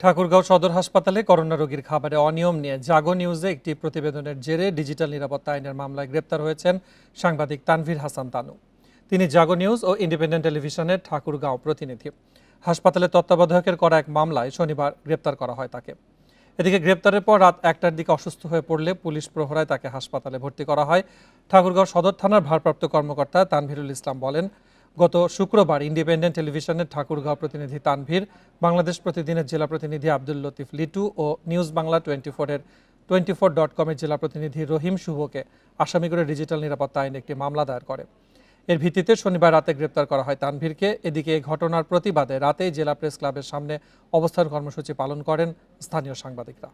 ঠাকুরগাঁও সদর হাসপাতালে করোনা রোগীর খাবারে অনিয়ম নিয়ে জাগো নিউজে একটি প্রতিবেদনের জেরে ডিজিটাল নিরাপত্তা আইনের মামলায় গ্রেপ্তার হয়েছেন সাংবাদিক তানভীর হাসান তানু। তিনি জাগো নিউজ ও ইন্ডিপেন্ডেন্ট টেলিভিশনের ঠাকুরগাঁও প্রতিনিধি। হাসপাতালে তত্ত্বাবধায়কের করা এক মামলায় শনিবার গ্রেপ্তার করা হয় তাকে। এদিকে গ্রেপ্তারের পর রাত 1টার দিকে অসুস্থ হয়ে পড়লে পুলিশ প্রহরায় তাকে হাসপাতালে ভর্তি করা হয়। ঠাকুরগাঁও সদর থানার ভারপ্রাপ্ত কর্মকর্তা তানভীরুল ইসলাম বলেন, গত শুক্রবার ইন্ডিপেন্ডেন্ট টেলিভিশনের ঠাকুরগাঁও প্রতিনিধি তানভীর, বাংলাদেশ প্রতিদিনের জেলা প্রতিনিধি আব্দুল লতিফ লিটু ও নিউজ বাংলা 24-এর 24.com-এর জেলা প্রতিনিধি রহিম শুভকে আসামি করে ডিজিটাল নিরাপত্তা আইনে একটি মামলা দায়ের করে। এর ভিত্তিতে শনিবার রাতে গ্রেপ্তার করা হয় তানভীরকে। এদিকে এই ঘটনার প্রতিবাদে রাতেই জেলা প্রেস ক্লাবের সামনে অবস্থান কর্মসূচি পালন করেন স্থানীয় সাংবাদিকরা।